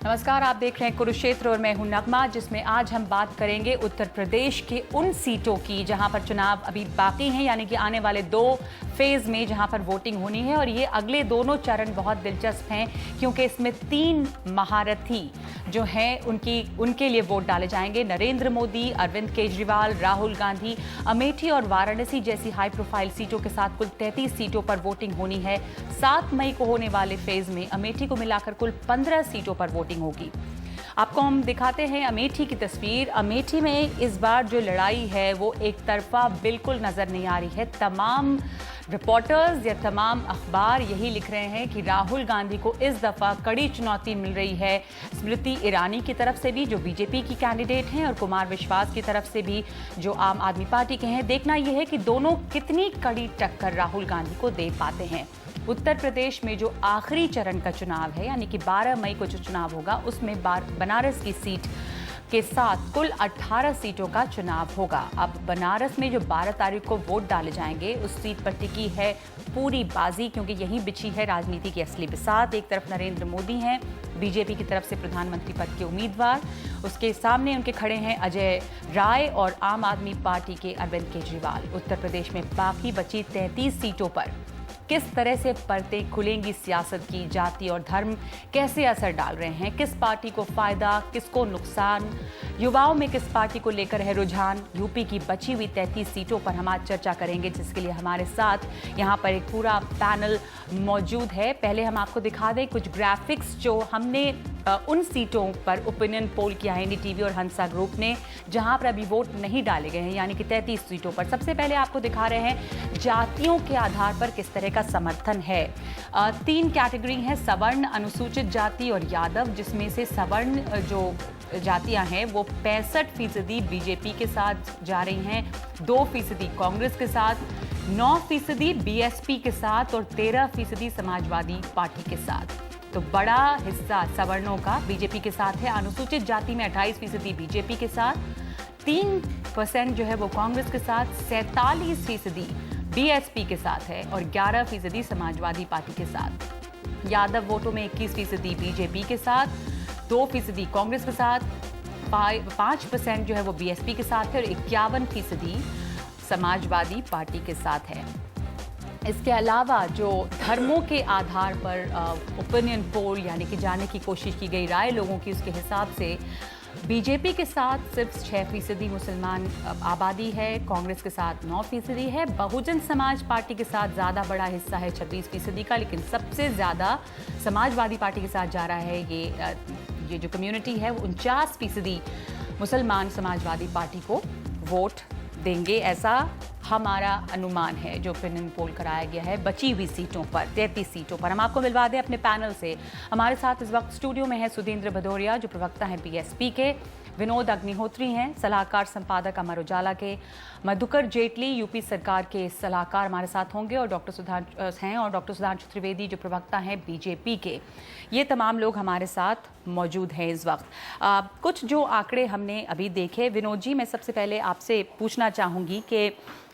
नमस्कार, आप देख रहे हैं कुरुक्षेत्र और मैं हूं नगमा, जिसमें आज हम बात करेंगे उत्तर प्रदेश के उन सीटों की जहां पर चुनाव अभी बाकी हैं, यानी कि आने वाले 2 फेज में जहां पर वोटिंग होनी है। और ये अगले दोनों चरण बहुत दिलचस्प हैं क्योंकि इसमें 3 महारथी जो हैं उनके लिए वोट डाले जाएंगे। नरेंद्र मोदी, अरविंद केजरीवाल, राहुल गांधी। अमेठी और वाराणसी जैसी हाई प्रोफाइल सीटों के साथ कुल 33 सीटों पर वोटिंग होनी है। 7 मई को होने वाले फेज में अमेठी को मिलाकर कुल 15 सीटों पर वोटिंग होगी। आपको हम दिखाते हैं अमेठी की तस्वीर। अमेठी में इस बार जो लड़ाई है वो एक तरफा बिल्कुल नजर नहीं आ रही है। तमाम रिपोर्टर्स या तमाम अखबार यही लिख रहे हैं कि राहुल गांधी को इस दफा कड़ी चुनौती मिल रही है, स्मृति ईरानी की तरफ से भी जो बीजेपी की कैंडिडेट हैं और कुमार विश्वास की तरफ से भी जो आम आदमी पार्टी के हैं। देखना यह है कि दोनों कितनी कड़ी टक्कर राहुल गांधी को दे पाते हैं। उत्तर प्रदेश में जो आखिरी चरण का चुनाव है, यानी कि 12 मई को जो चुनाव होगा, उसमें बनारस की सीट के साथ कुल 18 सीटों का चुनाव होगा। अब बनारस में जो 12 तारीख को वोट डाले जाएंगे उस सीट पर टिकी है पूरी बाजी, क्योंकि यहीं बिछी है राजनीति की असली बिसात। एक तरफ नरेंद्र मोदी हैं, बीजेपी की तरफ से प्रधानमंत्री पद के उम्मीदवार, उसके सामने उनके खड़े हैं अजय राय और आम आदमी पार्टी के अरविंद केजरीवाल। उत्तर प्रदेश में बाकी बची 33 सीटों पर किस तरह से परतें खुलेंगी सियासत की, जाति और धर्म कैसे असर डाल रहे हैं, किस पार्टी को फायदा, किसको नुकसान, युवाओं में किस पार्टी को लेकर है रुझान। यूपी की बची हुई 33 सीटों पर हम आज चर्चा करेंगे, जिसके लिए हमारे साथ यहाँ पर एक पूरा पैनल मौजूद है। पहले हम आपको दिखा दें कुछ ग्राफिक्स जो हमने उन सीटों पर ओपिनियन पोल किया है एनडीटीवी और हंसा ग्रुप ने, जहां पर अभी वोट नहीं डाले गए हैं, यानी कि 33 सीटों पर। सबसे पहले आपको दिखा रहे हैं जातियों के आधार पर किस तरह का समर्थन है। 3 कैटेगरी हैं, सवर्ण, अनुसूचित जाति और यादव, जिसमें से सवर्ण जो जातियां हैं वो 65% बीजेपी के साथ जा रही हैं, 2% कांग्रेस के साथ, 9% बीएसपी के साथ और 13% समाजवादी पार्टी के साथ। तो बड़ा हिस्सा सवर्णों का बीजेपी के साथ है। अनुसूचित जाति में 28% बीजेपी के साथ, 3% जो है वो कांग्रेस के साथ, 47% बीएसपी के साथ है और 11% समाजवादी पार्टी के साथ। यादव वोटों में 21% बीजेपी के साथ, 2% कांग्रेस के साथ, 5% जो है वो बीएसपी के साथ है और 51% समाजवादी पार्टी के साथ है। इसके अलावा जो धर्मों के आधार पर ओपिनियन पोल यानी कि जाने की कोशिश की गई राय लोगों की, उसके हिसाब से बीजेपी के साथ सिर्फ 6% मुसलमान आबादी है, कांग्रेस के साथ 9% है, बहुजन समाज पार्टी के साथ ज़्यादा बड़ा हिस्सा है 26% का, लेकिन सबसे ज़्यादा समाजवादी पार्टी के साथ जा रहा है ये जो कम्युनिटी है, 49% मुसलमान समाजवादी पार्टी को वोट देंगे, ऐसा हमारा अनुमान है जो ओपिनियन पोल कराया गया है बची हुई सीटों पर, 33 सीटों पर। हम आपको मिलवा दें अपने पैनल से। हमारे साथ इस वक्त स्टूडियो में है सुधींद्र भदौरिया जो प्रवक्ता हैं बीएसपी के, विनोद अग्निहोत्री हैं सलाहकार संपादक अमर उजाला के, मधुकर जेटली यूपी सरकार के सलाहकार हमारे साथ होंगे और डॉक्टर सुधांशु त्रिवेदी जो प्रवक्ता हैं बीजेपी के। ये तमाम लोग हमारे साथ मौजूद हैं इस वक्त। कुछ जो आंकड़े हमने अभी देखे, विनोद जी मैं सबसे पहले आपसे पूछना चाहूँगी कि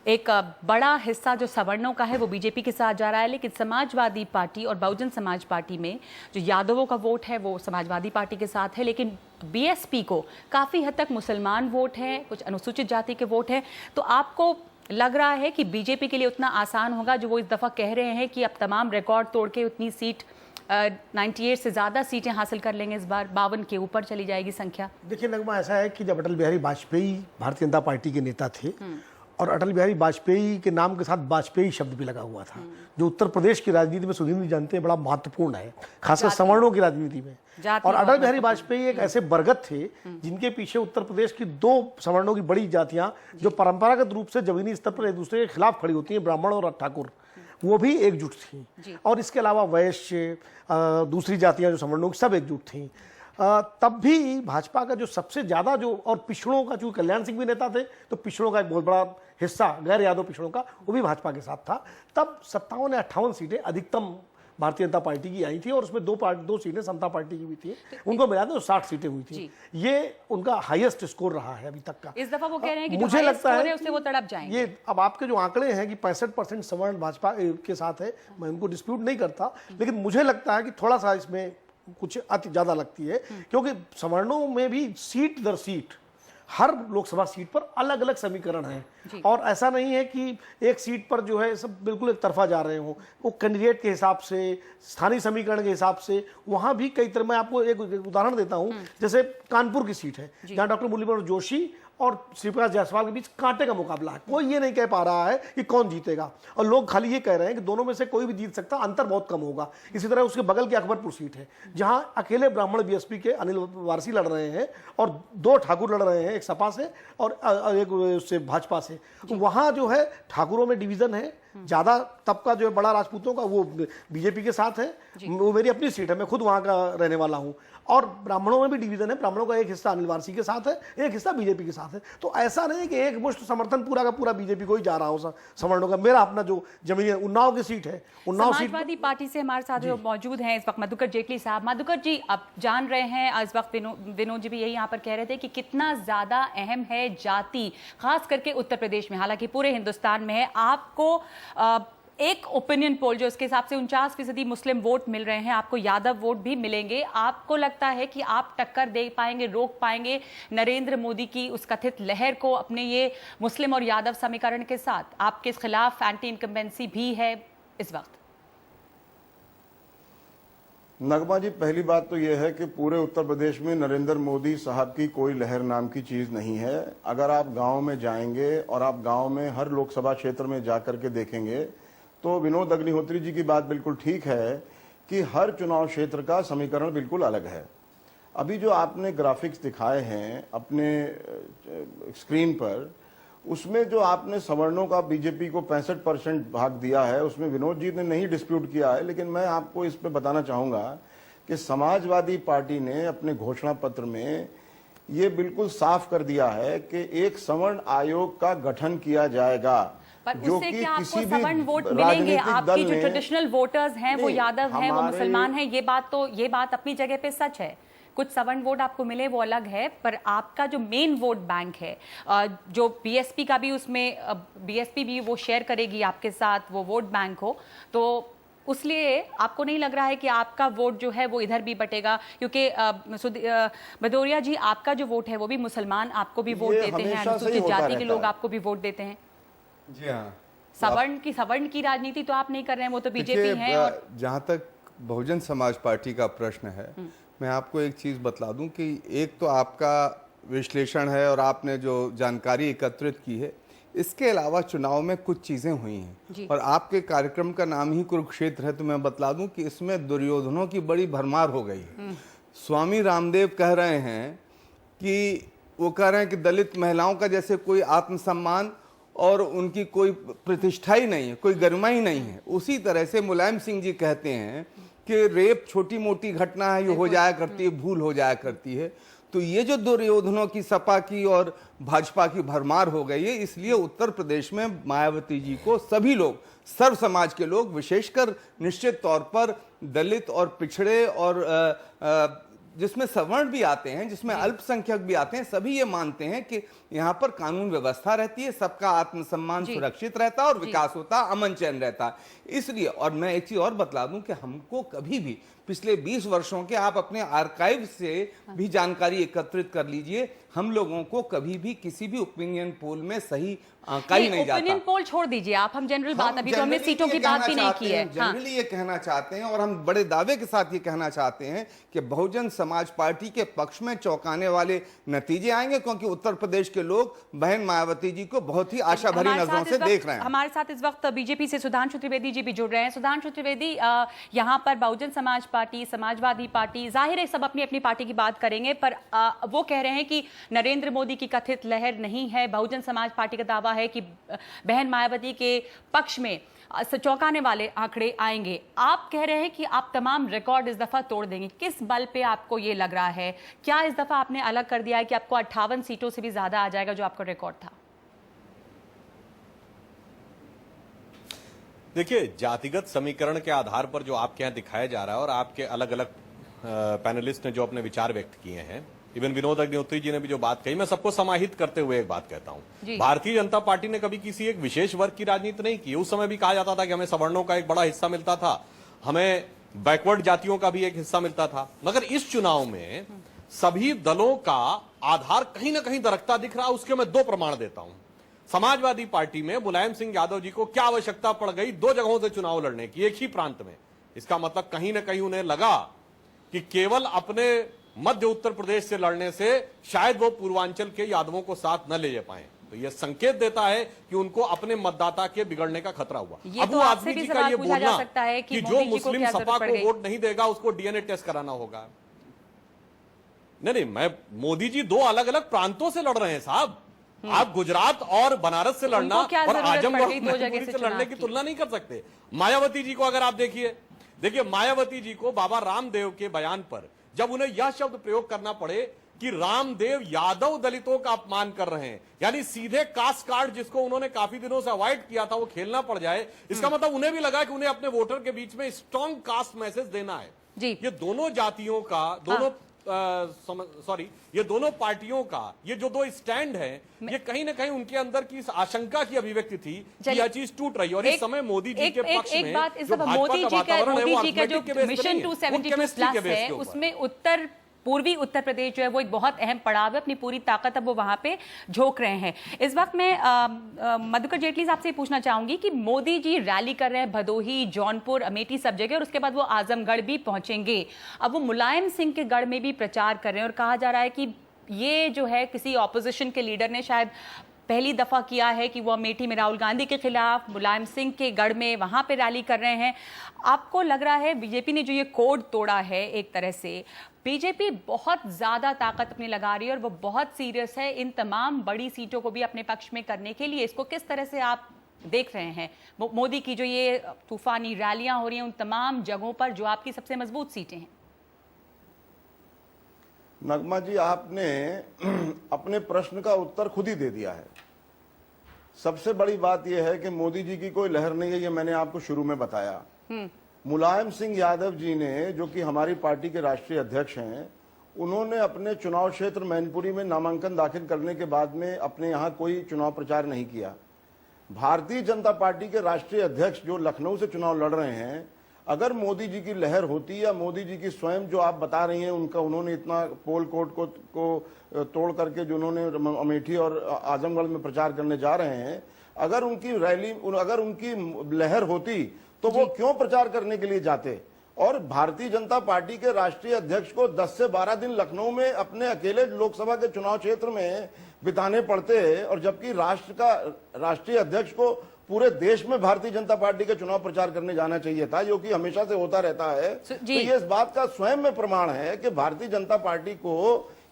एक बड़ा हिस्सा जो सवर्णों का है वो बीजेपी के साथ जा रहा है, लेकिन समाजवादी पार्टी और बहुजन समाज पार्टी में जो यादवों का वोट है वो समाजवादी पार्टी के साथ है, लेकिन बीएसपी को काफ़ी हद तक मुसलमान वोट है, कुछ अनुसूचित जाति के वोट हैं। तो आपको लग रहा है कि बीजेपी के लिए उतना आसान होगा जो वो इस दफ़ा कह रहे हैं कि अब तमाम रिकॉर्ड तोड़ के उतनी सीट 98 से ज़्यादा सीटें हासिल कर लेंगे इस बार, 52 के ऊपर चली जाएगी संख्या? देखिए नगमा, ऐसा है कि जब अटल बिहारी वाजपेयी भारतीय जनता पार्टी के नेता थे और अटल बिहारी वाजपेयी के नाम के साथ वाजपेयी शब्द भी लगा हुआ था, जो उत्तर प्रदेश की राजनीति में सुधींद्र जानते हैं बड़ा महत्वपूर्ण है, खासकर सवर्णों की राजनीति में। और अटल बिहारी वाजपेयी एक ऐसे बरगद थे जिनके पीछे उत्तर प्रदेश की 2 सवर्णों की बड़ी जातियां जो परंपरागत रूप से जमीनी स्तर पर एक दूसरे के खिलाफ खड़ी होती हैं, ब्राह्मण और ठाकुर, वो भी एकजुट थी। और इसके अलावा वैश्य, दूसरी जातियां जो सवर्णों की सब एकजुट थी। तब भी भाजपा का जो सबसे ज़्यादा जो और पिछड़ों का, चूँकि कल्याण सिंह भी नेता थे तो पिछड़ों का एक बहुत बड़ा हिस्सा गैर यादव पिछड़ों का वो भी भाजपा के साथ था। तब 57 या 58 सीटें अधिकतम भारतीय जनता पार्टी की आई थी और उसमें 2 सीटें समता पार्टी की भी थी, उनको मिला तो 60 सीटें हुई थी। ये उनका हाईएस्ट स्कोर रहा है अभी तक का। इस दफा वो कह रहे हैं कि मुझे लगता है उससे वो तड़प जाएंगे। ये अब आपके जो आंकड़े हैं कि 65% सवर्ण भाजपा के साथ है, मैं उनको डिस्प्यूट नहीं करता, लेकिन मुझे लगता है कि थोड़ा सा इसमें कुछ अति ज्यादा लगती है, क्योंकि सवर्णों में भी सीट दर सीट हर लोकसभा सीट पर अलग अलग समीकरण हैं और ऐसा नहीं है कि एक सीट पर जो है सब बिल्कुल एक तरफा जा रहे हों। वो कैंडिडेट के हिसाब से, स्थानीय समीकरण के हिसाब से वहां भी कई तरह। मैं आपको एक उदाहरण देता हूं, जैसे कानपुर की सीट है जहां डॉक्टर मुरलीधर जोशी और श्रीप्रकाश जायसवाल के बीच कांटे का मुकाबला है। कोई ये नहीं कह पा रहा है कि कौन जीतेगा, और लोग खाली ये कह रहे हैं कि दोनों में से कोई भी जीत सकता, अंतर बहुत कम होगा। इसी तरह उसके बगल की अकबरपुर सीट है जहां अकेले ब्राह्मण बीएसपी के अनिल वारसी लड़ रहे हैं और 2 ठाकुर लड़ रहे हैं, एक सपा से और एक उससे भाजपा से। तो वहां जो है ठाकुरों में डिवीजन है, ज्यादा तबका जो है बड़ा राजपूतों का वो बीजेपी के साथ है। वो मेरी अपनी सीट है, मैं खुद वहां का रहने वाला हूं। और ब्राह्मणों में भी डिवीजन है, ब्राह्मणों का एक हिस्सा अनिल वारसी के साथ है, एक हिस्सा बीजेपी के साथ है। तो ऐसा नहीं कि एक मुश्त समर्थन पूरा का पूरा बीजेपी को ही जा रहा हो सवर्णों का। मेरा अपना जो जमीन है उन्नाव की सीट है, उन्नाव सीट समाजवादी पार्टी से हमारे साथ जो मौजूद हैं इस वक्त मधुकर जेटली साहब। मधुकर जी, अब जान रहे हैं इस वक्त विनोद जी भी यही यहाँ पर कह रहे थे कि कितना ज्यादा अहम है जाति, खास करके उत्तर प्रदेश में, हालांकि पूरे हिंदुस्तान में है। आपको एक ओपिनियन पोल जो इसके हिसाब से 49% मुस्लिम वोट मिल रहे हैं, आपको यादव वोट भी मिलेंगे। आपको लगता है कि आप टक्कर दे पाएंगे, रोक पाएंगे नरेंद्र मोदी की उस कथित लहर को अपने ये मुस्लिम और यादव समीकरण के साथ? आपके खिलाफ एंटी इनकम्बेंसी भी है इस वक्त? नगमा जी, पहली बात तो यह है कि पूरे उत्तर प्रदेश में नरेंद्र मोदी साहब की कोई लहर नाम की चीज नहीं है। अगर आप गांव में जाएंगे और आप गांव में हर लोकसभा क्षेत्र में जाकर के देखेंगे तो विनोद अग्निहोत्री जी की बात बिल्कुल ठीक है कि हर चुनाव क्षेत्र का समीकरण बिल्कुल अलग है। अभी जो आपने ग्राफिक्स दिखाए हैं अपने स्क्रीन पर, उसमें जो आपने सवर्णों का बीजेपी को 65% भाग दिया है, उसमें विनोद जी ने नहीं डिस्प्यूट किया है, लेकिन मैं आपको इस पे बताना चाहूंगा कि समाजवादी पार्टी ने अपने घोषणा पत्र में ये बिल्कुल साफ कर दिया है कि एक सवर्ण आयोग का गठन किया जाएगा। पर उससे क्या आपको सवर्ण वोट मिलेंगे? आपकी जो ट्रेडिशनल वोटर्स हैं वो यादव हैं, वो मुसलमान हैं, ये बात अपनी जगह पे सच है। कुछ सवर्ण वोट आपको मिले वो अलग है, पर आपका जो मेन वोट बैंक है, जो बीएसपी का भी, उसमें बीएसपी भी वो शेयर करेगी आपके साथ वो वोट बैंक हो, तो उसलिए आपको नहीं लग रहा है कि आपका वोट जो है वो इधर भी बटेगा? क्योंकि भदौरिया जी, आपका जो वोट है वो भी मुसलमान आपको भी वोट देते हैं, अनुसूचित जाति के लोग आपको भी वोट देते हैं। जी हाँ, सवर्ण की राजनीति तो आप नहीं कर रहे हैं, वो तो बीजेपी है। और जहां तक बहुजन समाज पार्टी का प्रश्न है, मैं आपको एक चीज बतला दूं कि एक तो आपका विश्लेषण है और आपने जो जानकारी एकत्रित की है, इसके अलावा चुनाव में कुछ चीजें हुई हैं और आपके कार्यक्रम का नाम ही कुरुक्षेत्र है, तो मैं बतला दूं कि इसमें दुर्योधनों की बड़ी भरमार हो गई है। स्वामी रामदेव कह रहे हैं कि वो कह रहे हैं कि दलित महिलाओं का जैसे कोई आत्मसम्मान और उनकी कोई प्रतिष्ठा ही नहीं है, कोई गरिमा ही नहीं है। उसी तरह से मुलायम सिंह जी कहते हैं कि रेप छोटी मोटी घटना है, ये हो जाया करती है, भूल हो जाया करती है। तो ये जो दुर्योधनों की, सपा की और भाजपा की भरमार हो गई है, इसलिए उत्तर प्रदेश में मायावती जी को सभी लोग, सर्व समाज के लोग, विशेषकर निश्चित तौर पर दलित और पिछड़े और जिसमें सवर्ण भी आते हैं, जिसमें अल्पसंख्यक भी आते हैं, सभी ये मानते हैं कि यहाँ पर कानून व्यवस्था रहती है, सबका आत्मसम्मान सुरक्षित रहता है और विकास होता है, अमन चैन रहता है। इसलिए, और मैं एक चीज और बतला दूं कि हमको कभी भी पिछले 20 वर्षों के आप अपने आर्काइव से भी जानकारी एकत्रित कर लीजिए, हम लोगों को कभी भी किसी भी ओपिनियन पोल में सही आंका ही नहीं जाता। ओपिनियन पोल छोड़ दीजिए आप, हम जनरल बात, अभी तो हमने सीटों की बात भी नहीं की है। जनरली ये कहना चाहते हैं और हम बड़े दावे के साथ ये कहना चाहते हैं कि बहुजन समाज पार्टी के पक्ष में चौंकाने वाले नतीजे आएंगे, क्योंकि उत्तर प्रदेश के लोग बहन मायावती जी को बहुत ही आशा भरी नजरों से देख रहे हैं। हमारे साथ इस वक्त बीजेपी से सुधांशु त्रिवेदी जी भी जुड़ रहे हैं। सुधांशु त्रिवेदी, यहाँ पर बहुजन समाज पार्टी, समाजवादी पार्टी, जाहिर है सब अपनी अपनी पार्टी की बात करेंगे, पर वो कह रहे हैं कि नरेंद्र मोदी की कथित लहर नहीं है। बहुजन समाज पार्टी का दावा है कि बहन मायावती के पक्ष में चौंकाने वाले आंकड़े आएंगे। आप कह रहे हैं कि आप तमाम रिकॉर्ड इस दफा तोड़ देंगे। किस बल पे आपको ये लग रहा है? क्या इस दफा आपने अलग कर दिया है कि आपको 58 सीटों से भी ज्यादा आ जाएगा जो आपका रिकॉर्ड था? देखिए, जातिगत समीकरण के आधार पर जो आपके यहाँ दिखाया जा रहा है और आपके अलग अलग पैनलिस्ट ने जो अपने विचार व्यक्त किए हैं, इवन विनोद अग्निहोत्री जी ने भी जो बात कही, मैं सबको समाहित करते हुए एक बात कहता हूं। भारतीय जनता पार्टी ने कभी किसी एक विशेष वर्ग की राजनीति नहीं की। उस समय भी कहा जाता था कि हमें सवर्णों का एक बड़ा हिस्सा मिलता था, हमें बैकवर्ड जातियों का भी एक हिस्सा मिलता था। मगर इस चुनाव में सभी दलों का आधार कहीं ना कहीं दरकता दिख रहा। उसके मैं दो प्रमाण देता हूं। समाजवादी पार्टी में मुलायम सिंह यादव जी को क्या आवश्यकता पड़ गई दो जगहों से चुनाव लड़ने की एक ही प्रांत में? इसका मतलब कहीं ना कहीं उन्हें लगा कि केवल अपने मध्य उत्तर प्रदेश से लड़ने से शायद वो पूर्वांचल के यादवों को साथ न ले जा पाए। तो यह संकेत देता है कि उनको अपने मतदाता के बिगड़ने का खतरा हुआ। अबू आजमी जी का ये बोलना कि जो मुस्लिम सपा को वोट नहीं देगा उसको डीएनए टेस्ट कराना होगा। नहीं, मैं मोदी जी दो अलग अलग प्रांतों से लड़ रहे हैं साहब। आप गुजरात और बनारस से लड़ना और आजमगढ़ से लड़ने की तुलना नहीं कर सकते। मायावती जी को अगर आप देखिए मायावती जी को बाबा रामदेव के बयान पर जब उन्हें यह शब्द प्रयोग करना पड़े कि रामदेव यादव दलितों का अपमान कर रहे हैं, यानी सीधे कास्ट कार्ड जिसको उन्होंने काफी दिनों से अवॉइड किया था वो खेलना पड़ जाए, इसका मतलब उन्हें भी लगा कि उन्हें अपने वोटर के बीच में स्ट्रॉन्ग कास्ट मैसेज देना है जी। ये दोनों जातियों का ये दोनों पार्टियों का ये जो दो स्टैंड है ये कहीं ना कहीं उनके अंदर की इस आशंका की अभिव्यक्ति थी कि यह चीज टूट रही है। और इस समय मोदी जी के पक्ष में बात इस जो दफा भाजपा मोदी का जी का वातावरण है वो जो मिशन 272 प्लस है उसमें पूर्वी उत्तर प्रदेश जो है वो एक बहुत अहम पड़ाव है। अपनी पूरी ताकत अब वो वहां पे झोंक रहे हैं। इस वक्त मैं मधुकर जेटली साहब से पूछना चाहूंगी कि मोदी जी रैली कर रहे हैं भदोही, जौनपुर, अमेठी सब जगह और उसके बाद वो आजमगढ़ भी पहुंचेंगे। अब वो मुलायम सिंह के गढ़ में भी प्रचार कर रहे हैं और कहा जा रहा है कि ये जो है किसी ऑपोजिशन के लीडर ने शायद पहली दफा किया है कि वो अमेठी में राहुल गांधी के खिलाफ, मुलायम सिंह के गढ़ में वहां पे रैली कर रहे हैं। आपको लग रहा है बीजेपी ने जो ये कोड तोड़ा है, एक तरह से बीजेपी बहुत ज्यादा ताकत अपनी लगा रही है और वो बहुत सीरियस है इन तमाम बड़ी सीटों को भी अपने पक्ष में करने के लिए। इसको किस तरह से आप देख रहे हैं? मोदी की जो ये तूफानी रैलियां हो रही हैं उन तमाम जगहों पर जो आपकी सबसे मजबूत सीटें हैं। नगमा जी, आपने अपने प्रश्न का उत्तर खुद ही दे दिया है। सबसे बड़ी बात यह है कि मोदी जी की कोई लहर नहीं है, ये मैंने आपको शुरू में बताया। मुलायम सिंह यादव जी ने, जो कि हमारी पार्टी के राष्ट्रीय अध्यक्ष हैं, उन्होंने अपने चुनाव क्षेत्र मैनपुरी में नामांकन दाखिल करने के बाद में अपने यहाँ कोई चुनाव प्रचार नहीं किया। भारतीय जनता पार्टी के राष्ट्रीय अध्यक्ष जो लखनऊ से चुनाव लड़ रहे हैं, अगर मोदी जी की लहर होती या मोदी जी की स्वयं जो आप बता रही हैं उनका, उन्होंने इतना पोल कोड को तोड़ करके जो उन्होंने अमेठी और आजमगढ़ में प्रचार करने जा रहे हैं, अगर उनकी रैली, अगर उनकी लहर होती तो वो क्यों प्रचार करने के लिए जाते? और भारतीय जनता पार्टी के राष्ट्रीय अध्यक्ष को 10 से 12 दिन लखनऊ में अपने अकेले लोकसभा के चुनाव क्षेत्र में बिताने पड़ते हैं, और जबकि राष्ट्र का राष्ट्रीय अध्यक्ष को पूरे देश में भारतीय जनता पार्टी के चुनाव प्रचार करने जाना चाहिए था, जो कि हमेशा से होता रहता है। तो ये इस बात का स्वयं में प्रमाण है कि भारतीय जनता पार्टी को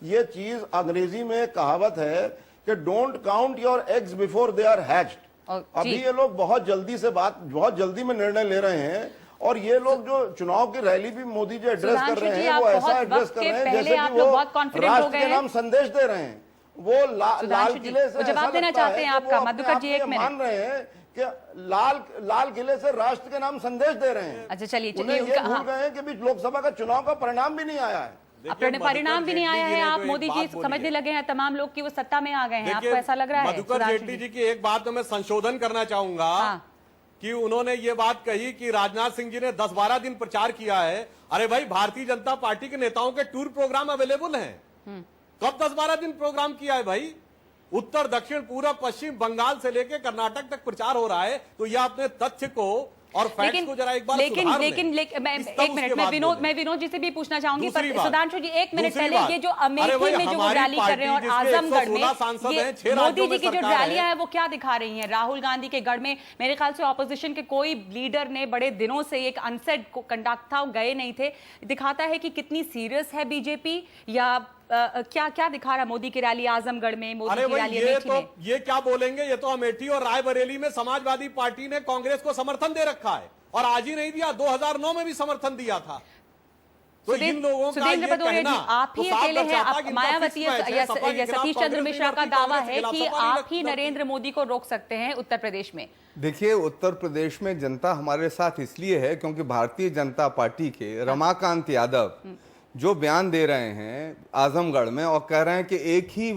ये चीज, अंग्रेजी में कहावत है कि don't count your eggs before they are hatched. अभी ये लोग बहुत जल्दी में निर्णय ले रहे हैं, और ये लोग जो चुनाव की रैली भी मोदी जी एड्रेस कर रहे हैं वो ऐसा एड्रेस कर रहे हैं जैसे कि वो राष्ट्र के नाम संदेश दे रहे हैं। वो लाल किले से जवाब देना चाहते हैं आपका मधुकर जी, एक मिनट। मान रहे हैं कि लाल किले से राष्ट्र के नाम संदेश दे रहे हैं। अच्छा चलिए, ये भूल गए हैं कि भी लोकसभा का चुनाव का परिणाम भी नहीं आया है। परिणाम भी नहीं आया है। आप मोदी जी समझने लगे हैं तमाम लोग कि वो सत्ता में आ गए हैं, आपको ऐसा लग रहा है? मधुकर जेटली जी की एक बात तो मैं संशोधन करना चाहूंगा कि उन्होंने ये बात कही कि राजनाथ सिंह जी ने 10-12 दिन प्रचार किया है। अरे भाई, भारतीय जनता पार्टी के नेताओं के टूर प्रोग्राम अवेलेबल हैं। कब 10-12 दिन प्रोग्राम किया है भाई? उत्तर, दक्षिण, पूर्व, पश्चिम बंगाल से लेकर कर्नाटक तक प्रचार हो रहा है। तो यह अपने तथ्य को और फैक्ट्स को जरा एक बार लेकिन एक मिनट, मैं विनोद जी से भी पूछना चाहूंगी। सुधांशु जी, एक मिनट पहले ये जो अमेठी में जो वो रैली कर रहे हैं और आजमगढ़ में ये मोदी जी की जो रैलियां हैं वो क्या दिखा रही हैं? राहुल गांधी के गढ़ में मेरे ख्याल से ऑपोजिशन के कोई लीडर ने बड़े दिनों से एक अनसेड कंडक्ट था, गए नहीं थे। दिखाता है कि कितनी सीरियस है बीजेपी, या क्या क्या दिखा रहा मोदी की रैली आजमगढ़ में, मोदी की रैली अमेठी में? ये क्या बोलेंगे? ये तो अमेठी और रायबरेली में समाजवादी पार्टी ने कांग्रेस को समर्थन दे रखा है, और आज ही नहीं दिया, 2009 में भी समर्थन दिया था। तो इन लोगों का ये कहना, आप ही अकेले हैं। आप मायावती या सतीश चंद्र मिश्रा का दावा है कि आप ही नरेंद्र मोदी को रोक सकते हैं उत्तर प्रदेश में। देखिए, उत्तर प्रदेश में जनता हमारे साथ इसलिए है क्योंकि भारतीय जनता पार्टी के रमाकांत यादव जो बयान दे रहे हैं आजमगढ़ में और कह रहे हैं कि एक ही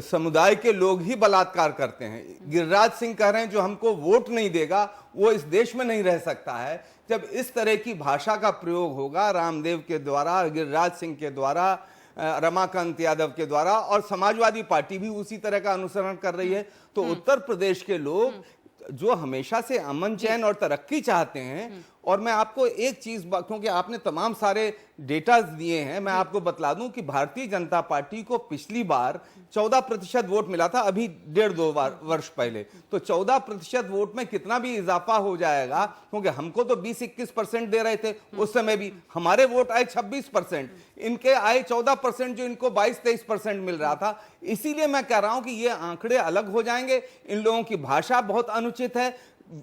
समुदाय के लोग ही बलात्कार करते हैं। गिरिराज सिंह कह रहे हैं जो हमको वोट नहीं देगा वो इस देश में नहीं रह सकता है। जब इस तरह की भाषा का प्रयोग होगा रामदेव के द्वारा, गिरिराज सिंह के द्वारा, रमाकांत यादव के द्वारा, और समाजवादी पार्टी भी उसी तरह का अनुसरण कर रही है, तो उत्तर प्रदेश के लोग जो हमेशा से अमन चैन और तरक्की चाहते हैं, और मैं आपको एक चीज, क्योंकि आपने तमाम सारे डेटा दिए हैं, मैं आपको बतला दूं कि भारतीय जनता पार्टी को पिछली बार 14% वोट मिला था, अभी 1.5-2 वर्ष पहले। तो 14% वोट में कितना भी इजाफा हो जाएगा, क्योंकि हमको तो 20-21% दे रहे थे उस समय भी, हमारे वोट आए 26%, इनके आए 14%, जो इनको 22-23% मिल रहा था। इसीलिए मैं कह रहा हूं कि ये आंकड़े अलग हो जाएंगे। इन लोगों की भाषा बहुत अनुचित है,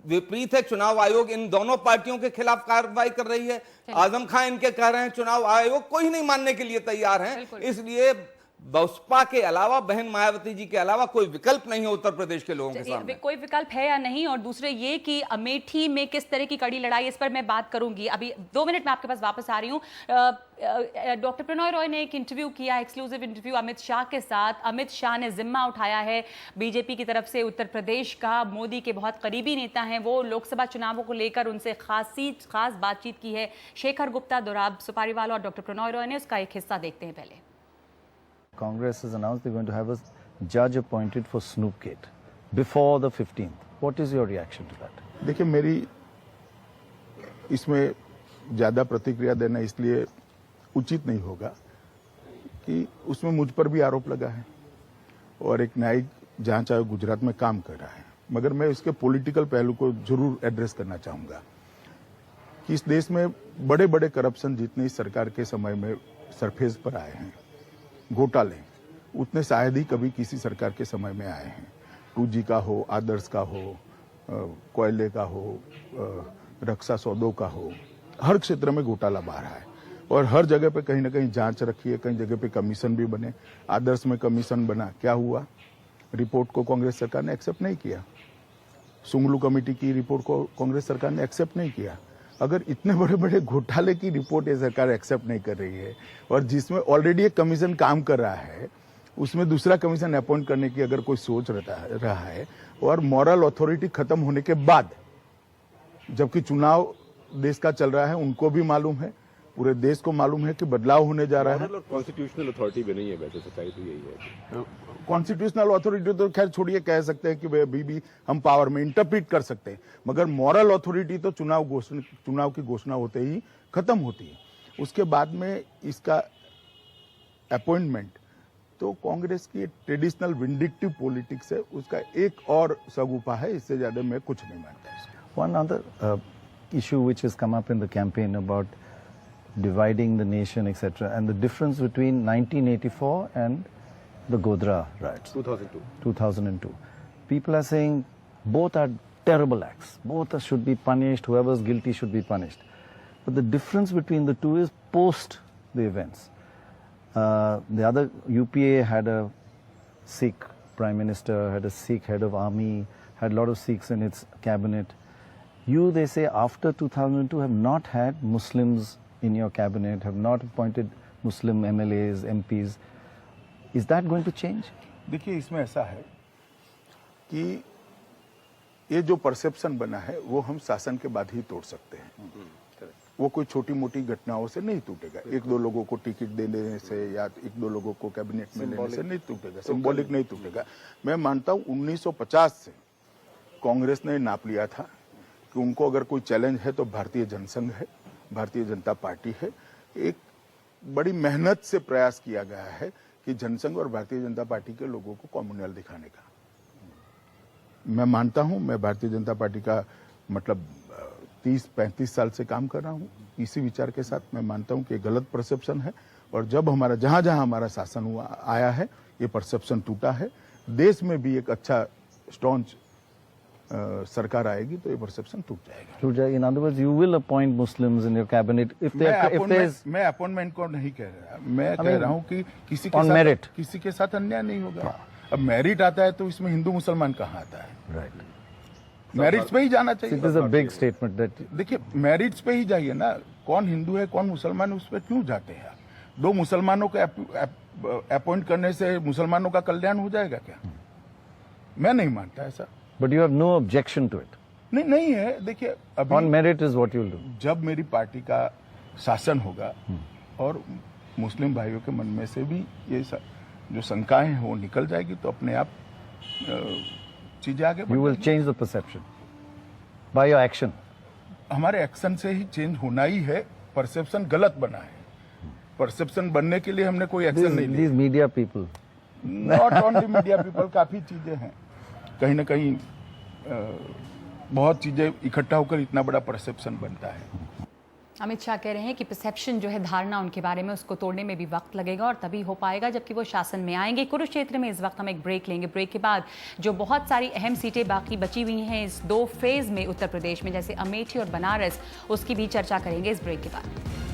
विपरीत है। चुनाव आयोग इन दोनों पार्टियों के खिलाफ कार्रवाई कर रही है। आजम खान इनके कह रहे हैं चुनाव आयोग को ही नहीं मानने के लिए तैयार है। इसलिए बसपा के अलावा, बहन मायावती जी के अलावा कोई विकल्प नहीं है उत्तर प्रदेश के लोगों के सामने। कोई विकल्प है या नहीं, और दूसरे ये कि अमेठी में किस तरह की कड़ी लड़ाई, इस पर मैं बात करूंगी। अभी 2 मिनट में आपके पास वापस आ रही हूं। डॉक्टर प्रणॉय रॉय ने एक इंटरव्यू किया, एक्सक्लूसिव इंटरव्यू अमित शाह के साथ। अमित शाह ने जिम्मा उठाया है बीजेपी की तरफ से उत्तर प्रदेश का। मोदी के बहुत करीबी नेता हैं वो, लोकसभा चुनावों को लेकर उनसे खास बातचीत की है। शेखर गुप्ता, दोराब सुपारीवाला और डॉक्टर प्रणॉय रॉय ने, उसका एक हिस्सा देखते हैं पहले। Congress has announced they're going to have a judge appointed for Snoopgate before the 15th. What is your reaction to that? देखिए, मेरी इसमें ज़्यादा प्रतिक्रिया देना इसलिए उचित नहीं होगा कि उसमें मुझ पर भी आरोप लगा है और एक न्यायिक जांच आयोग गुजरात में काम कर रहा है। मगर मैं इसके पॉलिटिकल पहलू को जरूर एड्रेस करना चाहूँगा कि इस देश में बड़े बड़े करप्शन जितने इस सरकार के समय में सरफेस पर आए हैं, घोटाले, उतने शायद ही कभी किसी सरकार के समय में आए हैं। 2G का हो, आदर्श का हो, कोयले का हो, रक्षा सौदों का हो, हर क्षेत्र में घोटाला बाहर है और हर जगह पे कहीं ना कहीं जांच रखी है, कहीं जगह पे कमीशन भी बने। आदर्श में कमीशन बना, क्या हुआ? रिपोर्ट को कांग्रेस सरकार ने एक्सेप्ट नहीं किया। सुंगलू कमेटी की रिपोर्ट को कांग्रेस सरकार ने एक्सेप्ट नहीं किया। अगर इतने बड़े बड़े घोटाले की रिपोर्ट ये सरकार एक्सेप्ट नहीं कर रही है और जिसमें ऑलरेडी एक कमीशन काम कर रहा है, उसमें दूसरा कमीशन अपॉइंट करने की अगर कोई सोच रहा है, और मॉरल अथॉरिटी खत्म होने के बाद, जबकि चुनाव देश का चल रहा है, उनको भी मालूम है, पूरे देश को मालूम है कि बदलाव होने जा रहा है। कॉन्स्टिट्यूशनल अथॉरिटी भी नहीं है, वैसे सच्चाई तो यही है। कॉन्स्टिट्यूशनल अथॉरिटी तो खैर छोड़िए, कह सकते हैं कि अभी भी हम पावर में इंटरप्रिट कर सकते हैं, मगर मॉरल अथॉरिटी तो चुनाव की घोषणा होते ही खत्म होती है। उसके बाद में इसका अपॉइंटमेंट तो कांग्रेस की ट्रेडिशनल विंडिक्टिव पॉलिटिक्स है, उसका एक और सगुफा है। इससे ज्यादा मैं कुछ नहीं मानता। One other issue which has come up in the campaign about dividing the nation, etc., and the difference between 1984 and the Godhra riots. 2002. People are saying both are terrible acts. Both should be punished. Whoever is guilty should be punished. But the difference between the two is post the events. The other UPA had a Sikh prime minister, had a Sikh head of army, had a lot of Sikhs in its cabinet. You, they say, after 2002 have not had Muslims in your cabinet, have not appointed Muslim MLAs, MPs. Is that going to change? देखिए, इसमें ऐसा है कि ये जो perception बना है वो हम शासन के बाद ही तोड़ सकते हैं। वो कोई छोटी मोटी घटनाओं से नहीं टूटेगा। 1-2 लोगों को टिकट देने से या 1-2 लोगों को कैबिनेट में लेने से नहीं टूटेगा, सिंबॉलिक नहीं टूटेगा। मैं मानता हूँ 1950 से कांग्रेस ने नाप लिया था कि उनको अगर कोई चैलेंज है तो भारतीय जनसंघ है, भारतीय जनता पार्टी है। एक बड़ी मेहनत से प्रयास किया गया है कि जनसंघ और भारतीय जनता पार्टी के लोगों को कॉम्युनल दिखाने का। मैं मानता हूं, मैं भारतीय जनता पार्टी का मतलब 30-35 साल से काम कर रहा हूं इसी विचार के साथ। मैं मानता हूं कि गलत परसेप्शन है और जब हमारा जहां जहां हमारा शासन हुआ आया है ये परसेप्शन टूटा है। देश में भी एक अच्छा स्ट्रॉन्ग सरकार आएगी तो ये परसेप्शन टूट जाएगा। In other words, you will appoint Muslims in your cabinet if there's मैं अपॉइंटमेंट को नहीं कह रहा, मैं कह रहा हूँ कि किसी के साथ अन्याय नहीं होगा। अब मेरिट आता है तो इसमें हिंदू मुसलमान कहाँ आता है? right. मेरिट्स पे ही जाना चाहिए। It is a big statement that देखिए, मेरिट्स पे ही जाइए ना, कौन हिंदू है कौन मुसलमान, उस पर क्यों जाते हैं? 2 मुसलमानों को अपॉइंट करने से मुसलमानों का कल्याण हो जाएगा क्या? मैं नहीं मानता ऐसा। But you have no objection to it. नहीं है। देखिए अभी On merit is what you'll do. जब मेरी पार्टी का शासन होगा और मुस्लिम भाइयों के मन में से भी ये जो शंकाएं हैं वो निकल जाएगी तो अपने आप चीजें आगे You will change the perception by your action. हमारे एक्शन से ही चेंज होना ही है। परसेप्शन गलत बना है। परसेप्शन बनने के लिए हमने कोई एक्शन नहीं लिया। These media people. Not only media people, काफी चीजें हैं। कहीं ना कहीं बहुत चीजें इकट्ठा होकर इतना बड़ा परसेप्शन बनता है। अमित शाह कह रहे हैं कि परसेप्शन जो है, धारणा उनके बारे में, उसको तोड़ने में भी वक्त लगेगा और तभी हो पाएगा जबकि वो शासन में आएंगे। कुरुक्षेत्र में इस वक्त हम एक ब्रेक लेंगे। ब्रेक के बाद जो बहुत सारी अहम सीटें बाकी बची हुई हैं इस 2 फेज में उत्तर प्रदेश में, जैसे अमेठी और बनारस, उसकी भी चर्चा करेंगे इस ब्रेक के बाद।